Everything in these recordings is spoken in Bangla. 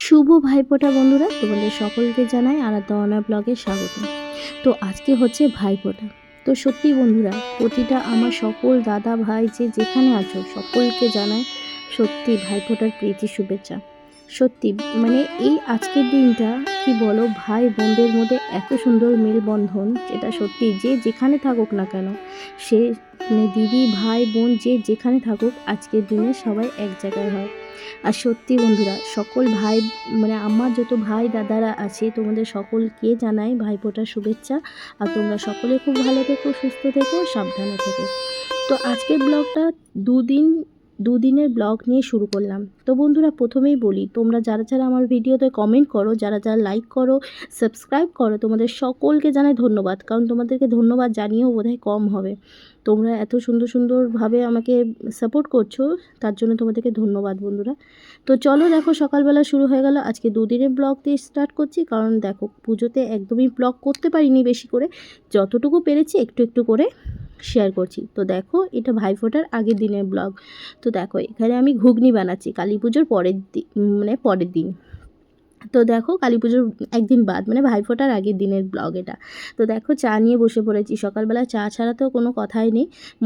শুভ ভাইফোঁটা বন্ধুরা, তোমাদের সকলকে জানাই আরাধ্যনা ব্লগে স্বাগত। তো আজকে হচ্ছে ভাইফোঁটা। তো সত্যি বন্ধুরা, প্রতিটা আমার সকল দাদা ভাই যে যেখানে আছো সকলকে জানাই সত্যি ভাইফোঁটার প্রীতি শুভেচ্ছা। সত্যি মানে এই আজকের দিনটা কি বলো, ভাই বোনদের মধ্যে এত সুন্দর মেলবন্ধন, যেটা সত্যি যে যেখানে থাকুক না কেন, সে মানে দিদি ভাই বোন যে যেখানে থাকুক, আজকের দিনে সবাই এক জায়গায় হয়। আর সত্যি বন্ধুরা, সকল ভাই মানে আমার যত ভাই দাদারা আছে তোমাদের সকলকে জানাই ভাইফোঁটার শুভেচ্ছা। আর তোমরা সকলে খুব ভালো থেকো, সুস্থ থেকো, সাবধানে থেকো। তো আজকের ব্লগটা দুদিনের ব্লগ নিয়ে শুরু করলাম। তো বন্ধুরা, প্রথমেই বলি, তোমরা যারা যারা আমার ভিডিওতে কমেন্ট করো, যারা যারা লাইক করো, সাবস্ক্রাইব করো, তোমাদের সকলকে জানাই ধন্যবাদ। কারণ তোমাদেরকে ধন্যবাদ জানিয়েও বোধহয় কম হবে। তোমরা এত সুন্দর সুন্দরভাবে আমাকে সাপোর্ট করছো, তার জন্য তোমাদেরকে ধন্যবাদ বন্ধুরা। তো চলো দেখো, সকালবেলা শুরু হয়ে গেল। আজকে দুদিনের ব্লগ দিয়ে স্টার্ট করছি, কারণ দেখো পুজোতে একদমই ব্লগ করতে পারিনি বেশি করে, যতটুকু পেরেছি একটু একটু করে শেয়ার করছি। তো দেখো, এটা ভাইফোঁটার আগের দিনের ব্লগ। তো দেখো, এখানে আমি ঘুগনি বানাচ্ছি কালী পুজোর পরের দিন, মানে পরের দিন। তো দেখো, কালী পুজোর একদিন বাদ, মানে ভাইফোঁটার আগের দিনের ব্লগ এটা। তো দেখো, চা নিয়ে বসে পড়েছি। সকালবেলা চা ছাড়া তো কোনো কথাই নেই,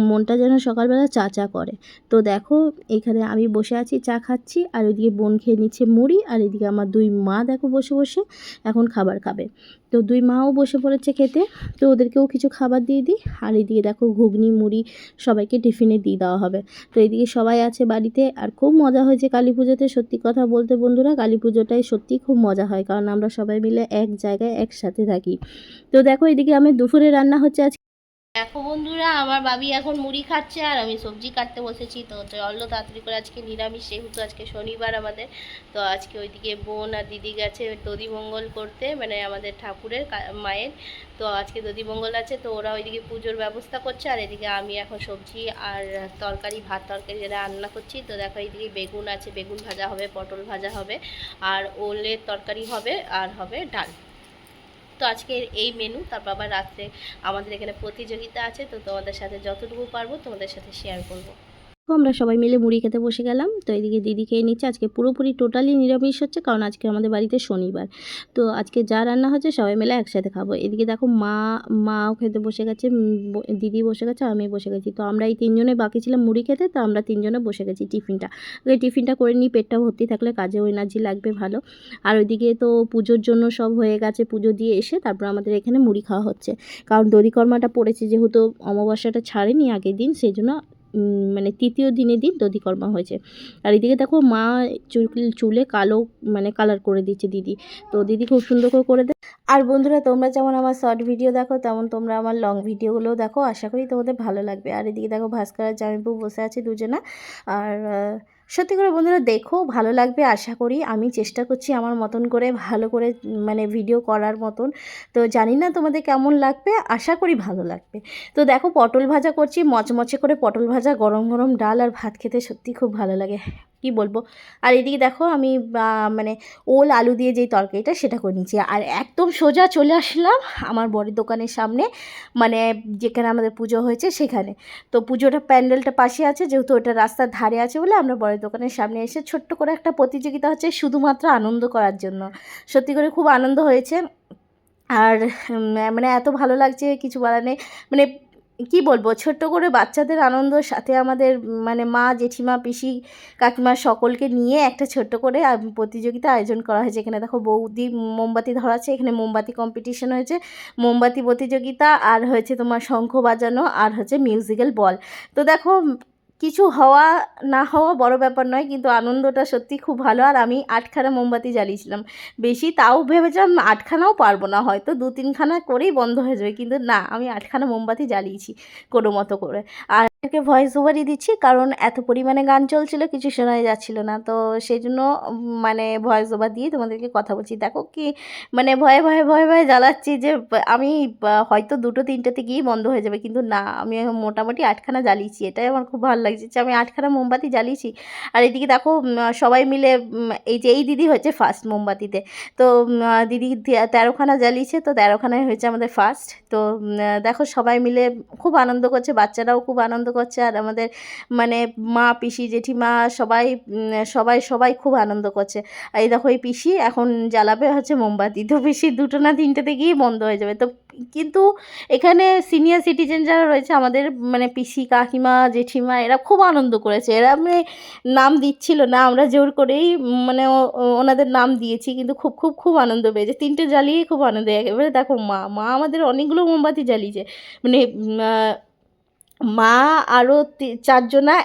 মনটা যেন সকালবেলা চা চা করে। তো দেখো, এখানে আমি বসে আছি, চা খাচ্ছি, আর ওইদিকে বোন খেয়ে নিচ্ছে মুড়ি, আর এদিকে আমার দুই মা দেখো বসে বসে এখন খাবার খাবে। তো দুই মাও বসে পড়েছে খেতে, তো ওদেরকেও কিছু খাবার দিয়ে দিই। আর এদিকে দেখো, ঘুগনি মুড়ি সবাইকে টিফিনে দিয়ে দেওয়া হবে। তো এদিকে সবাই আছে বাড়িতে, আর খুব মজা হয়েছে কালী পুজোতে। সত্যি কথা বলতে বন্ধুরা, কালী পুজোটাই সত্যি খুব মজা হয়, কারণ আমরা সবাই মিলে এক জায়গায় একসাথে থাকি। তো দেখো, এদিকে আমি দুপুরে রান্না হচ্ছে আজকে। দেখো বন্ধুরা, আমার বাবি এখন মুড়ি খাচ্ছে আর আমি সবজি কাটতে বসেছি। তো চলো তাড়াতাড়ি করে, আজকে নিরামিষ, যেহেতু আজকে শনিবার আমাদের। তো আজকে ওইদিকে বোন আর দিদি গেছে দধিমঙ্গল করতে, মানে আমাদের ঠাকুরের মায়ের। তো আজকে দধিমঙ্গল আছে, তো ওরা ওইদিকে পুজোর ব্যবস্থা করছে, আর এদিকে আমি এখন সবজি আর তরকারি, ভাত তরকারি যেটা রান্না করছি। তো দেখো, এইদিকে বেগুন আছে, বেগুন ভাজা হবে, পটল ভাজা হবে, আর ওলের তরকারি হবে, আর হবে ডাল। তো আজকের এই মেনু। তারপর আবার রাত্রে আমাদের এখানে প্রতিযোগিতা আছে, তো তোমাদের সাথে যতটুকু পারবো তোমাদের সাথে শেয়ার করব। তো আমরা সবাই মিলে মুড়ি খেতে বসে গেলাম। তো এদিকে দিদি খেয়ে নিচ্ছে। আজকে পুরোপুরি টোটালি নিরামিষ হচ্ছে, কারণ আজকে আমাদের বাড়িতে শনিবার। তো আজকে যা রান্না হচ্ছে সবাই মিলে একসাথে খাবো। এদিকে দেখো, মাও খেতে বসে গেছে, দিদি বসে গেছে, আমি বসে গেছি। তো আমরা এই তিনজনে বাকি ছিলাম মুড়ি খেতে, তো আমরা তিনজনে বসে গেছি টিফিনটা। ওই টিফিনটা করে নিই, পেটটা ভর্তি থাকলে কাজেও এনার্জি লাগবে ভালো। আর ওইদিকে তো পুজোর জন্য সব হয়ে গেছে, পুজো দিয়ে এসে তারপর আমাদের এখানে মুড়ি খাওয়া হচ্ছে। কারণ দধিকর্মাটা পড়েছে, যেহেতু অমাবস্যাটা ছাড়েনি আগের দিন, সেই জন্য মানে তৃতীয় দিনের দিন দধিকর্মা হয়েছে। আর এদিকে দেখো, মা চুলে কালো মানে কালার করে দিচ্ছে দিদি। তো দিদি খুব সুন্দর করে করে দেয়। আর বন্ধুরা, তোমরা যেমন আমার শর্ট ভিডিও দেখো, তেমন তোমরা আমার লং ভিডিওগুলোও দেখো। আশা করি তোমাদের ভালো লাগবে। আর এদিকে দেখো, ভাস্কর আর জামাইবাবু বসে আছে দুজনা। আর সত্যি করে বন্ধুরা, দেখো ভালো লাগবে আশা করি। আমি চেষ্টা করছি আমার মতন করে ভালো করে মানে ভিডিও করার মতন। তো জানি না তোমাদের কেমন লাগবে, আশা করি ভালো লাগবে। তো দেখো, পটল ভাজা করছি, মচমচে করে পটল ভাজা, গরম গরম ডাল আর ভাত খেতে সত্যি খুব ভালো লাগে, কি বলবো। আর এদিকে দেখো, আমি মানে ওল আলু দিয়ে যেই তরকারিটা সেটা করে নিচ্ছি। আর একদম সোজা চলে আসলাম আমার বড়ের দোকানের সামনে, মানে যেখানে আমাদের পুজো হয়েছে সেখানে। তো পুজোটা প্যান্ডেলটা পাশে আছে, যেহেতু ওটা রাস্তার ধারে আছে বলে আমরা বড়ের দোকানের সামনে এসে ছোট্ট করে একটা প্রতিযোগিতা হচ্ছে শুধুমাত্র আনন্দ করার জন্য। সত্যি করে খুব আনন্দ হয়েছে। আর মানে এত ভালো লাগছে, কিছু বলার নেই। মানে কি বলবো, ছোট্ট করে বাচ্চাদের আনন্দর সাথে আমাদের মানে মা জেঠিমা পিসি কাকিমা সকলকে নিয়ে একটা ছোট্ট করে প্রতিযোগিতা আয়োজন করা হয়েছে। এখানে দেখো, বৌদি মোমবাতি ধরাচ্ছে, এখানে মোমবাতি কম্পিটিশন হয়েছে, মোমবাতি প্রতিযোগিতা, আর হয়েছে তোমার শঙ্খ বাজানো, আর হচ্ছে মিউজিক্যাল বল। তো দেখো, কিছু হওয়া না হওয়া বড় ব্যাপার নয়, কিন্তু আনন্দটা সত্যি খুব ভালো। আর আমি 8খানা মোমবাতি জ্বালিয়েছিলাম, বেশি তাও ভেবেছিলাম 8খানাও পারবো না, হয়তো 2-3খানা করেই বন্ধ হয়ে যাবে, কিন্তু না, আমি 8খানা মোমবাতি জ্বালিয়েছি কোনো মতো করে। আর একে ভয়েস ওভারই দিচ্ছি, কারণ এত পরিমাণে গান চলছিল, কিছু শোনাই যাচ্ছিল না। তো সেই জন্য মানে ভয়েস ওভার দিয়ে তোমাদেরকে কথা বলছি। দেখো কি মানে ভয়ে ভয়ে ভয়ে ভয়ে জ্বালাচ্ছি, যে আমি হয়তো 2-3টেতে গিয়েই বন্ধ হয়ে যাবে, কিন্তু না, আমি মোটামুটি 8খানা জ্বালিয়েছি। এটাই আমার খুব ভালো লাগছে যে আমি 8খানা মোমবাতি জ্বালিয়েছি। আর এদিকে দেখো, সবাই মিলে এই যে এই দিদি হয়েছে ফার্স্ট মোমবাতিতে। তো দিদি 13খানা জ্বালিয়েছে, তো 13খানায় হয়েছে আমাদের ফার্স্ট। তো দেখো, সবাই মিলে খুব আনন্দ করছে, বাচ্চারাও খুব আনন্দ করছে, আর আমাদের মানে মা, পিসি, জেঠিমা সবাই সবাই সবাই খুব আনন্দ করছে। আর এই দেখো এই পিসি এখন জ্বালাবে হচ্ছে মোমবাতি, তো পিসি 2টো না 3টেতে গিয়েই বন্ধ হয়ে যাবে। তো কিন্তু এখানে সিনিয়র সিটিজেন যারা রয়েছে আমাদের মানে পিসি, কাকিমা, জেঠিমা এরা খুব আনন্দ করেছে। এরা মানে নাম দিচ্ছিল না, আমরা জোর করেই মানে ওনাদের নাম দিয়েছি, কিন্তু খুব খুব খুব আনন্দ পেয়েছে। 3টে জ্বালিয়েই খুব আনন্দ। এবারে দেখো মা আমাদের অনেকগুলো মোমবাতি জ্বালিয়েছে, মানে মা আরও 4 জনা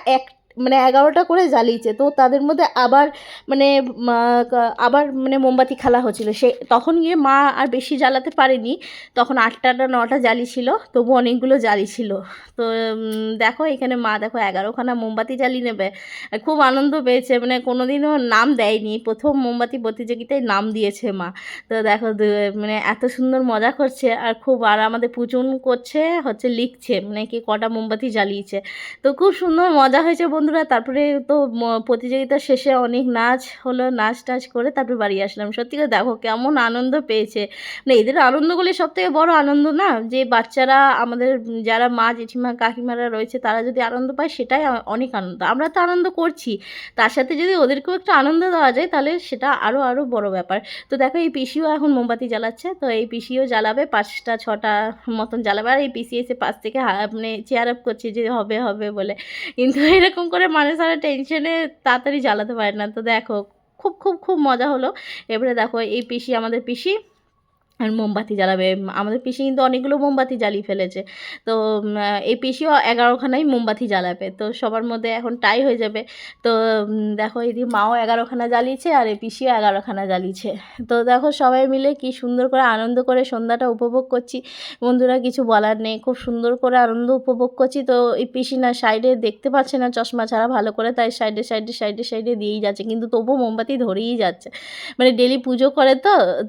মানে 11টা করে জ্বালিয়েছে। তো তাদের মধ্যে আবার মানে আবার মানে মোমবাতি খেলা হচ্ছিলো, তখন গিয়ে মা আর বেশি জ্বালাতে পারেনি, তখন 8টা না 9টা জ্বালিয়েছিল, তবু অনেকগুলো জ্বালিয়েছিল। তো দেখো এখানে মা দেখো 11খানা মোমবাতি জ্বালিয়ে নেবে, খুব আনন্দ পেয়েছে, মানে কোনোদিনও নাম দেয়নি, প্রথম মোমবাতি প্রতিযোগিতায় নাম দিয়েছে মা। তো দেখো মানে এত সুন্দর মজা করছে, আর খুব আর আমাদের পূজন করছে হচ্ছে, লিখছে মানে কে কটা মোমবাতি জ্বালিয়েছে। তো খুব সুন্দর মজা হয়েছে বন্ধুরা। তারপরে তো প্রতিযোগিতা শেষে অনেক নাচ হলো, নাচ টাচ করে তারপরে বাড়ি আসলাম। সত্যি করে দেখো কেমন আনন্দ পেয়েছে, মানে এদের আনন্দগুলি সবথেকে বড় আনন্দ না, যে বাচ্চারা আমাদের যারা মা, জেঠিমা, কাকিমারা রয়েছে তারা যদি আনন্দ পায় সেটাই অনেক আনন্দ। আমরা তো আনন্দ করছি, তার সাথে যদি ওদেরকেও একটু আনন্দ দেওয়া যায় তাহলে সেটা আরও আরও বড় ব্যাপার। তো দেখো এই পিসিও এখন মোমবাতি জ্বালাচ্ছে, তো এই পিসিও জ্বালাবে 5টা 6টা মতন জ্বালাবে। আর এই পিসি এসে পাশ থেকে মানে চেয়ার আপ করছে যে হবে হবে বলে, কিন্তু এরকম করে মানুষ আর টেনশনে তাড়াতাড়ি জ্বালাতে পারে না। তো দেখো খুব খুব খুব মজা হলো। এবারে দেখো এই পিসি, আমাদের পিসি আর মোমবাতি জ্বালাবে। আমাদের পিসি কিন্তু অনেকগুলো মোমবাতি জ্বালিয়ে ফেলেছে, তো এই পিসিও 11খানাই মোমবাতি জ্বালাবে। তো সবার মধ্যে এখন টাই হয়ে যাবে। তো দেখো এদিকে মাও 11খানা জ্বালিয়েছে, আর এই পিসিও 11খানা জ্বালিয়েছে। তো দেখো সবাই মিলে কি সুন্দর করে আনন্দ করে সন্ধ্যাটা উপভোগ করছি বন্ধুরা, কিছু বলার নেই, খুব সুন্দর করে আনন্দ উপভোগ করছি। তো এই পিসি না সাইডে দেখতে পাচ্ছে না চশমা ছাড়া ভালো করে, তাই সাইডে সাইডে সাইডে সাইডে দিয়েই যাচ্ছে, কিন্তু তবুও মোমবাতি ধরেই যাচ্ছে। মানে ডেলি পুজো করে,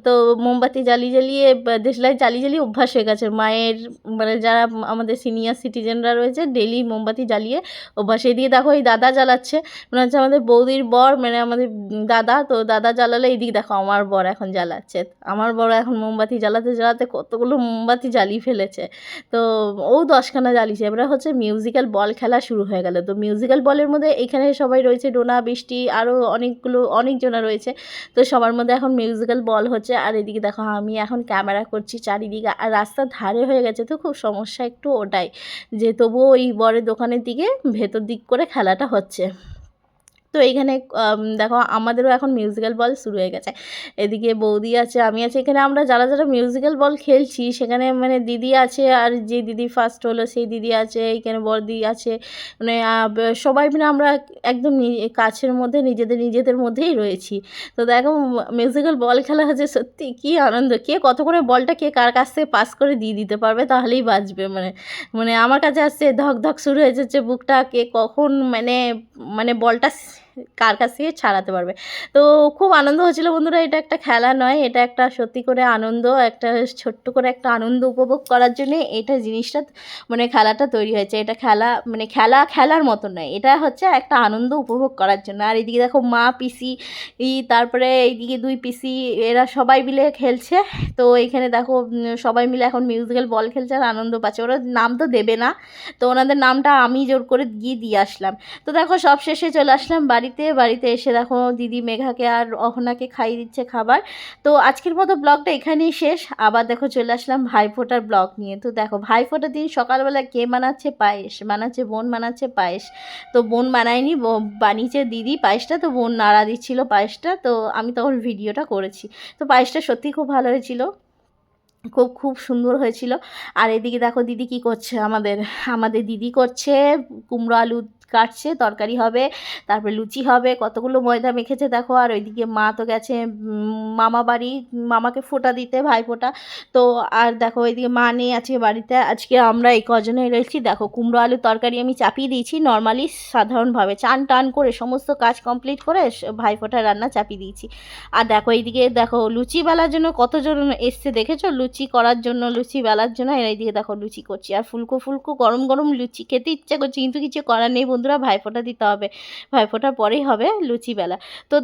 তো মোমবাতি জ্বালিয়ে জ্বালিয়ে দেশলাই জ্বালিয়ে জ্বালিয়ে অভ্যাস হয়ে গেছে মায়ের, মানে যারা আমাদের সিনিয়র সিটিজেনরা রয়েছে ডেলি মোমবাতি জ্বালিয়ে অভ্যাস। এদিকে দেখো এই দাদা জ্বালাচ্ছে, মনে হচ্ছে আমাদের বৌদির বর, মানে আমাদের দাদা। তো দাদা জ্বালালে এইদিকে দেখো আমার বর এখন জ্বালাচ্ছে, আমার বর এখন মোমবাতি জ্বালাতে জ্বালাতে কতগুলো মোমবাতি জ্বালিয়ে ফেলেছে। তো ও 10খানা জ্বালিয়েছে। এবারে হচ্ছে মিউজিক্যাল বল খেলা শুরু হয়ে গেল। তো মিউজিক্যাল বলের মধ্যে এখানে সবাই রয়েছে, ডোনা, বৃষ্টি, আরও অনেকজনা রয়েছে। তো সবার মধ্যে এখন মিউজিক্যাল বল হচ্ছে, আর এদিকে দেখো আমি এখন ক্যামেরা করছি চারিদিকে, আর রাস্তার ধারে হয়ে গেছে তো খুব সমস্যা একটু ওটাই, যে তবুও ওই বরের দোকানের দিকে ভেতর দিক করে খেলাটা হচ্ছে। তো এইখানে দেখো আমাদেরও এখন মিউজিক্যাল বল শুরু হয়ে গেছে। এদিকে বৌদি আছে, আমি আছি, এখানে আমরা যারা যারা মিউজিক্যাল বল খেলছি সেখানে মানে দিদি আছে, আর যে দিদি ফার্স্ট হলো সেই দিদি আছে, এইখানে বড়দি আছে, মানে সবাই মিলে আমরা একদম কাছের মধ্যে নিজেদের মধ্যেই রয়েছি। তো দেখো মিউজিক্যাল বল খেলা হচ্ছে, সত্যি কী আনন্দ, কে কত করে বলটা কে কার কাছ থেকে পাস করে দিয়ে দিতে পারবে তাহলেই বাঁচবে। মানে আমার কাছে আসছে ধক ধক শুরু হয়ে যাচ্ছে বুকটা, কে কখন মানে বলটা কার কাছ থেকে ছাড়াতে পারবে। তো খুব আনন্দ হচ্ছিলো বন্ধুরা। এটা একটা খেলা নয়, এটা একটা সত্যি করে আনন্দ, একটা ছোট্ট করে একটা আনন্দ উপভোগ করার জন্যে এটা জিনিসটা মানে খেলাটা তৈরি হয়েছে। এটা খেলা মানে খেলার মতো নয়, এটা হচ্ছে একটা আনন্দ উপভোগ করার জন্য। আর এইদিকে দেখো মা, পিসি, তারপরে এইদিকে 2 পিসি, এরা সবাই মিলে খেলছে। তো এইখানে দেখো সবাই মিলে এখন মিউজিক্যাল বল খেলছে আর আনন্দ পাচ্ছে। ওরা নাম তো দেবে না, তো ওনাদের নামটা আমি জোর করে গিয়ে দিয়ে আসলাম। তো দেখো সব শেষে চলে আসলাম বাড়িতে এসে দেখো দিদি মেঘাকে আর অহনাকে খাইয়ে দিচ্ছে খাবার। তো আজকের মতো ব্লগটা এখানেই শেষ। আবার দেখো চলে আসলাম ভাইফোঁটার ব্লগ নিয়ে। তো দেখো ভাইফোঁটার দিন সকালবেলা কে বানাচ্ছে, পায়েস বানাচ্ছে, বোন বানাচ্ছে পায়েস। তো বোন বানায়নি, বানিয়েছে দিদি পায়েসটা, তো বোন নাড়া দিচ্ছিল পায়েসটা, তো আমি তখন ভিডিওটা করেছি। তো পায়েসটা সত্যি খুব ভালো হয়েছিল, খুব সুন্দর হয়েছিল। আর এদিকে দেখো দিদি কি করছে, আমাদের দিদি করছে কুমড়ো আলু কাটছে, তরকারি হবে, তারপরে লুচি হবে, কতগুলো ময়দা মেখেছে দেখো। আর ওইদিকে মা তো গেছে মামা বাড়ি, মামাকে ফোঁটা দিতে, ভাইফোঁটা। তো আর দেখো ওইদিকে মা নেই আজকে বাড়িতে, আজকে আমরা এই কজনেই রয়েছি। দেখো কুমড়ো আলুর তরকারি আমি চাপিয়ে দিয়েছি নর্মালি, সাধারণভাবে চান টান করে সমস্ত কাজ কমপ্লিট করে ভাইফোঁটার রান্না চাপিয়ে দিয়েছি। আর দেখো এইদিকে দেখো লুচি বেলার জন্য কতজন এসছে দেখেছো, লুচি করার জন্য, লুচি বেলার জন্য। আর এইদিকে দেখো লুচি করছি, আর ফুলকো গরম গরম লুচি খেতে ইচ্ছা করছে, কিন্তু কিছু করার নেই। বন্ধুরা ভাইফোঁটা দিতে হবে, ভাইফোঁটার পরেই হবে লুচিবেলা। তো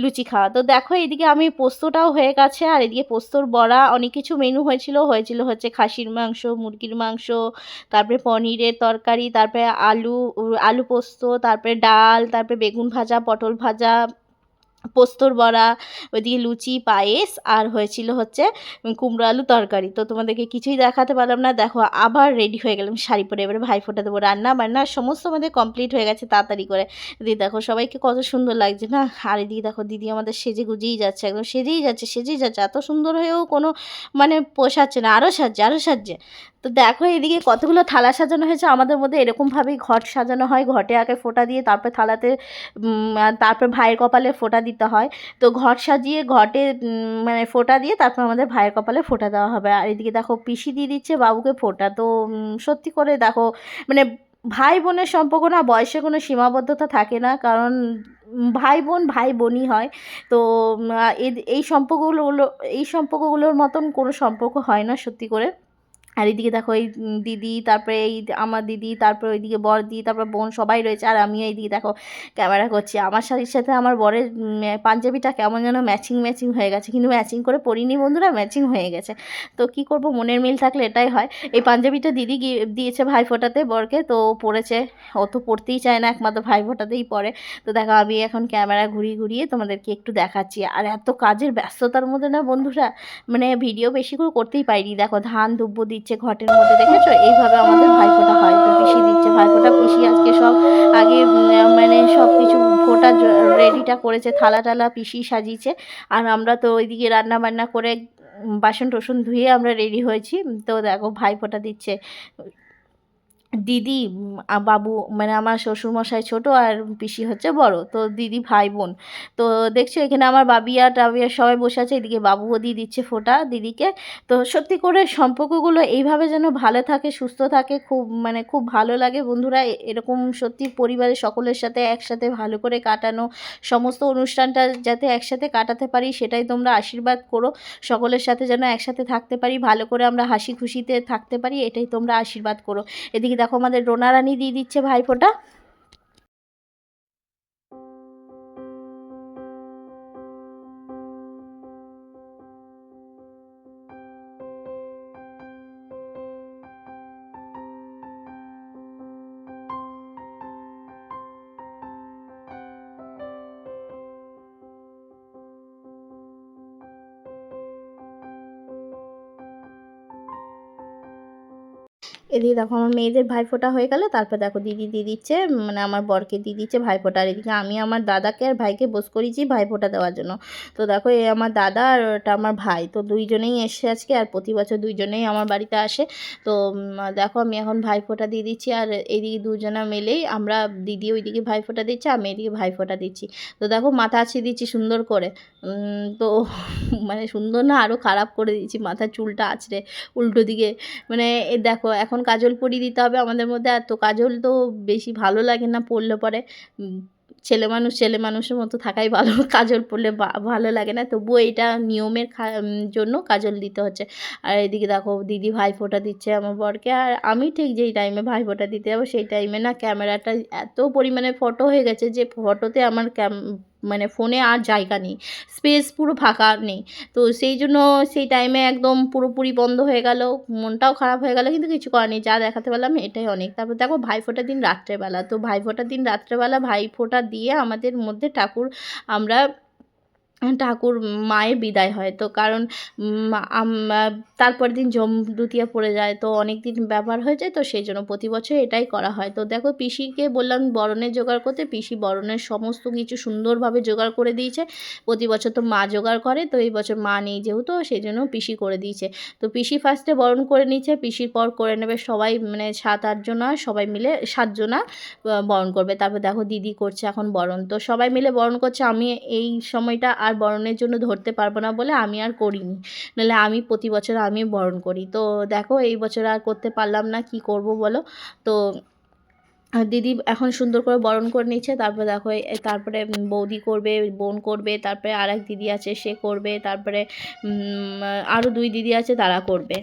লুচি খাওয়া। তো দেখো এদিকে আমি পোস্তটাও হয়ে গেছে, আর এদিকে পোস্তর বড়া অনেক কিছু মেনু হয়েছিল হচ্ছে খাসির মাংস, মুরগির মাংস, তারপরে পনিরের তরকারি, তারপরে আলু পোস্ত, তারপরে ডাল, তারপরে বেগুন ভাজা, পটল ভাজা, পোস্তর বড়া, ওইদিকে লুচি, পায়েস, আর হয়েছিল হচ্ছে কুমড়ো আলু তরকারি। তো তোমাদেরকে কিছুই দেখাতে পারলাম না। দেখো আবার রেডি হয়ে গেলাম শাড়ি পরে, এবারে ভাইফোঁটা দেবো। রান্না বান্না সমস্ত আমাদের কমপ্লিট হয়ে গেছে তাড়াতাড়ি করে। দিদি দেখো সবাইকে কত সুন্দর লাগছে না। আর এদিকে দেখো দিদি আমাদের সেজে গুজেই যাচ্ছে, একদম সেজেই যাচ্ছে, এত সুন্দর হয়েও কোনো মানে পোষাচ্ছে না, আরও সাজছে। তো দেখো এদিকে কতগুলো থালা সাজানো হয়েছে। আমাদের মধ্যে এরকমভাবেই ঘট সাজানো হয়, ঘটে আগে ফোঁটা দিয়ে তারপর থালাতে তারপর ভাইয়ের কপালে ফোঁটা দিতে হয়। তো ঘট সাজিয়ে ঘটে মানে ফোঁটা দিয়ে তারপর আমাদের ভাইয়ের কপালে ফোঁটা দেওয়া হবে। আর এদিকে দেখো পিসি দিয়ে দিচ্ছে বাবুকে ফোঁটা। তো সত্যি করে দেখো মানে ভাই বোনের সম্পর্ক না বয়সে কোনো সীমাবদ্ধতা থাকে না, কারণ ভাই বোনই হয়। তো এই সম্পর্কগুলোর মতন কোনো সম্পর্ক হয় না সত্যি করে। আর এইদিকে দেখো এই দিদি, তারপরে আমার দিদি, তারপরে ওইদিকে বড়দি, তারপর বোন সবাই রয়েছে, আর আমিও এইদিকে দেখো ক্যামেরা করছি। আমার শাড়ির সাথে আমার বরের পাঞ্জাবিটা কেমন যেন ম্যাচিং হয়ে গেছে, কিন্তু ম্যাচিং করে পরিনি বন্ধুরা, ম্যাচিং হয়ে গেছে। তো কি করব, মনের মিল থাকলে এটাই হয়। এই পাঞ্জাবিটা দিদি দিয়েছে ভাইফোঁটাতে বরকে, তো পরেছে। ও তো পরতেই চায় না, একমাত্র ভাইফোঁটাতেই পরে। তো দেখো আমি এখন ক্যামেরা ঘুরিয়ে তোমাদেরকে একটু দেখাচ্ছি। আর এত কাজের ব্যস্ততার মধ্যে না বন্ধুরা মানে ভিডিও বেশি করে করতেই পারিনি। দেখো ধান দুব্বো দিচ্ছে ঘটের মধ্যে, দেখেছো? এইভাবে আমাদের ভাইফোঁটা হয়। তো পিসি দিচ্ছে ভাইফোঁটা, পিসি আজকে সব আগে মানে সব কিছু ফোঁটা রেডিটা করেছে, থালা টালা পিসি সাজিয়েছে। আর আমরা তো ওইদিকে রান্না বান্না করে বাসন টাসন ধুয়ে আমরা রেডি হয়েছি। তো দেখো ভাইফোঁটা দিচ্ছে দিদি, বাবু মানে আমার শ্বশুরমশাই ছোট, আর পিসি হচ্ছে বড়। তো দিদি ভাই বোন। তো দেখছো এখানে আমার বাবিয়া টাবিয়া সবাই বসে আছে, এদিকে বাবুও দিয়ে দিচ্ছে ফোঁটা দিদিকে। তো সত্যি করে সম্পর্কগুলো এইভাবে যেন ভালো থাকে, সুস্থ থাকে, খুব ভালো লাগে বন্ধুরা। এরকম সত্যি পরিবারের সকলের সাথে একসাথে ভালো করে কাটানো, সমস্ত অনুষ্ঠানটা যাতে একসাথে কাটাতে পারি সেটাই তোমরা আশীর্বাদ করো। সকলের সাথে যেন একসাথে থাকতে পারি, ভালো করে আমরা হাসি খুশিতে থাকতে পারি, এটাই তোমরা আশীর্বাদ করো। এদিকে দেখো আমাদের রোনা রানী দিয়ে দিচ্ছে ভাইফোঁটা। এদিকে দেখো আমার মেয়েদের ভাইফোঁটা হয়ে গেলে তারপর দেখো দিদি দিয়ে দিচ্ছে মানে আমার বরকে দিয়ে দিচ্ছে ভাইফোঁটা। আর এদিকে আমি আমার দাদাকে আর ভাইকে বস করিয়েছি ভাইফোঁটা দেওয়ার জন্য। তো দেখো এই আমার দাদা আর ওটা আমার ভাই, তো দুইজনেই এসে আজকে, আর প্রতি বছর দুইজনেই আমার বাড়িতে আসে। তো দেখো আমি এখন ভাইফোঁটা দিয়ে দিচ্ছি, আর এইদিকে দুজনা মিলেই আমরা, দিদি ওইদিকে ভাইফোঁটা দিচ্ছে, আমি এদিকে ভাইফোঁটা দিচ্ছি। তো দেখো মাথা আছিয়ে দিচ্ছি সুন্দর করে। তো মানে সুন্দর না, আরও খারাপ করে দিচ্ছি, মাথার চুলটা আছড়ে উল্টো দিকে। মানে দেখো এখন কাজল পরিয়ে দিতে হবে আমাদের মধ্যে। আর তো কাজল তো বেশি ভালো লাগে না পরলে পরে, ছেলে মানুষের মতো থাকাই ভালো। কাজল পরলে ভালো লাগে না, তবুও এটা নিয়মের জন্য কাজল দিতে হচ্ছে। আর এদিকে দেখো দিদি ভাইফোঁটা দিচ্ছে আমার বরকে, আর আমি ঠিক যেই টাইমে ভাইফোঁটা দিতে যাবো সেই টাইমে না ক্যামেরাটা এত পরিমাণে ফটো হয়ে গেছে যে ফটোতে আমার মানে ফোনে আর জায়গা নেই, স্পেস পুরো ফাঁকা নেই। তো সেই জন্য সেই টাইমে একদম পুরোপুরি বন্ধ হয়ে গেল, মনটাও খারাপ হয়ে গেল, কিন্তু কিছু করার নেই, যা দেখাতে পারলাম এটাই অনেক। তারপর দেখো ভাইফোঁটার দিন রাত্রেবেলা, তো ভাইফোঁটার দিন রাত্রেবেলা ভাইফোঁটা দিয়ে আমাদের মধ্যে আমরা ঠাকুর মায়ের বিদায় হয়। তো কারণ তারপরের দিন যমদূতিয়া পড়ে যায়, তো অনেক দিন ব্যবহার হয়ে যায়, তো সেই জন্য প্রতি বছর এটাই করা হয়। তো দেখো পিসিকে বললাম বরণের জোগাড় করতে, পিসি বরণের সমস্ত কিছু সুন্দরভাবে জোগাড় করে দিয়েছে। প্রতি বছর তো মা জোগাড় করে, তো এই বছর মা নেই যেহেতু, সেই জন্য পিসি করে দিয়েছে। তো পিসি ফার্স্টে বরণ করে নিচ্ছে, পিসির পর করে নেবে সবাই, মানে 7-8 জনা সবাই মিলে 7 জনা বরণ করবে। তারপর দেখো দিদি করছে এখন বরণ, তো সবাই মিলে বরণ করছে। আমি এই সময়টা আর বরণের জন্য ধরতে পারবো না বলে আমি আর করিনি, নাহলে আমি প্রতি বছর আমি বরণ করি। তো দেখো এই বছর আর করতে পারলাম না, কি করব বলো। তো দিদি এখন সুন্দর করে বরণ করে নিচ্ছে। তারপরে দেখো তারপরে বৌদি করবে, বোন করবে, তারপরে আর এক দিদি আছে সে করবে, তারপরে আরও 2 দিদি আছে তারা করবে।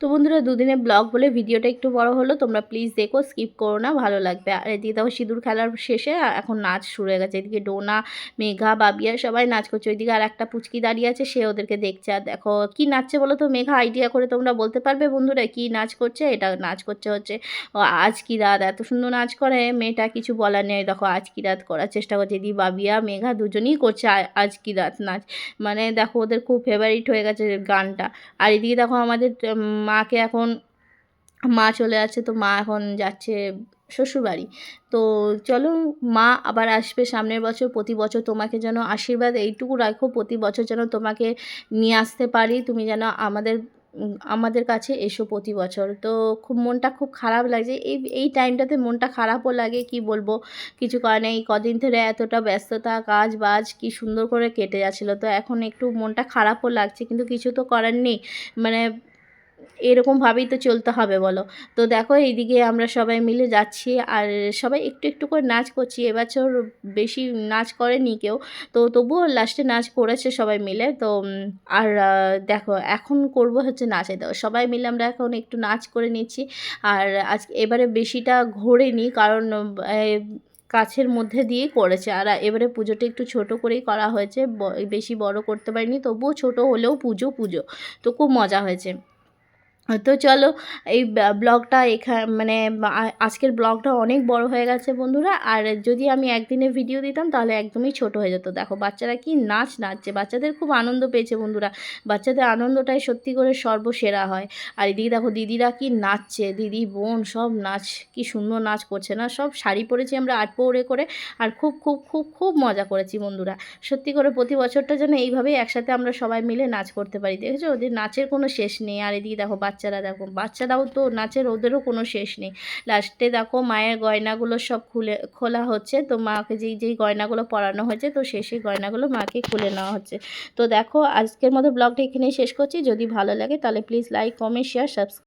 তো বন্ধুরা দুদিনের ব্লগ বলে ভিডিওটা একটু বড় হলো, তোমরা প্লিজ দেখো, স্কিপ করো না, ভালো লাগবে। আর এদিকে দেখো সিঁদুর খেলার শেষে এখন নাচ শুরু হয়ে গেছে। এদিকে ডোনা, মেঘা, বাবিয়া সবাই নাচ করছে। ওইদিকে আর একটা পুচকি দাঁড়িয়ে আছে, সে ওদেরকে দেখছে। আর দেখো কি নাচছে বলো তো, মেঘা আইডিয়া করে তোমরা বলতে পারবে বন্ধুরা কি নাচ করছে? এটা নাচ করছে হচ্ছে আজ কি রাত। এত সুন্দর নাচ করে মেয়েটা, কিছু বলার নেই। দেখো আজ কি রাত করার চেষ্টা করছে। এদিকে বাবিয়া, মেঘা দুজনেই করছে আজ কি রাত নাচ। মানে দেখো ওদের খুব ফেভারিট হয়ে গেছে গানটা। আর এদিকে দেখো আমাদের মাকে এখন, মা চলে যাচ্ছে, তো মা এখন যাচ্ছে শ্বশুরবাড়ি। তো চলো, মা আবার আসবে সামনের বছর। প্রতি বছর তোমাকে যেন আশীর্বাদ এইটুকু রাখো, প্রতি বছর যেন তোমাকে নিয়ে আসতে পারি, তুমি যেন আমাদের কাছে এসো প্রতি বছর। তো খুব মনটা খুব খারাপ লাগছে এই টাইমটাতে, মনটা খারাপও লাগে, কি বলবো, কিছু কারণে নেই। কদিন ধরে এতটা ব্যস্ততা, কাজ বাজ কি সুন্দর করে কেটে যাচ্ছিলো, তো এখন একটু মনটা খারাপও লাগছে, কিন্তু কিছু তো করার নেই। মানে এরকমভাবেই তো চলতে হবে বলো। তো দেখো এইদিকে আমরা সবাই মিলে যাচ্ছি, আর সবাই একটু একটু করে নাচ করছি। এবছর বেশি নাচ করেনি কেউ, তো তবুও লাস্টে নাচ করেছে সবাই মিলে। তো আর দেখো এখন করব হচ্ছে নাচে দাও, সবাই মিলে আমরা এখন একটু নাচ করে নিচ্ছি। আর আজকে এবারে বেশিটা ঘোরেনি, কারণ কাছের মধ্যে দিয়েই করেছে। আর এবারে পুজোটা একটু ছোট করেই করা হয়েছে, বেশি বড় করতে পারিনি, তবুও ছোট হলেও পুজো পুজো। তো খুব মজা হয়েছে। তো চলো, এই ব্লগটা মানে আজকের ব্লগটা অনেক বড় হয়ে গেছে বন্ধুরা। আর যদি আমি একদিনে ভিডিও দিতাম তাহলে একদমই ছোট হয়ে যেত। দেখো বাচ্চারা কি নাচ নাচছে, বাচ্চাদের খুব আনন্দ পেয়েছে বন্ধুরা। বাচ্চাদের আনন্দটাই সত্যি করে সর্বসেরা হয়। আর এদিকে দেখো দিদিরা কি নাচছে, দিদি বোন সব নাচ, কি সুন্দর নাচ করছে না, সব শাড়ি পরেছি আমরা আটপৌরে করে। আর খুব খুব খুব খুব মজা করেছি বন্ধুরা। সত্যি করে প্রতি বছরটা যেন এইভাবেই একসাথে আমরা সবাই মিলে নাচ করতে পারি। দেখেছো ওদের নাচের কোনো শেষ নেই। আর এদিকে দেখো বাচ্চারা, দেখো বাচ্চারাও তো নাচের, ওদেরও কোনো শেষ নেই। লাস্টে দেখো মায়ের গয়নাগুলো সব খোলা হচ্ছে। তো মাকে যেই গয়নাগুলো পরানো হয়েছে, তো সেই গয়নাগুলো মাকে খুলে নেওয়া হচ্ছে। তো দেখো আজকের মতো ব্লগটা এখানেই শেষ করছি। যদি ভালো লাগে তাহলে please like, comment, share, subscribe.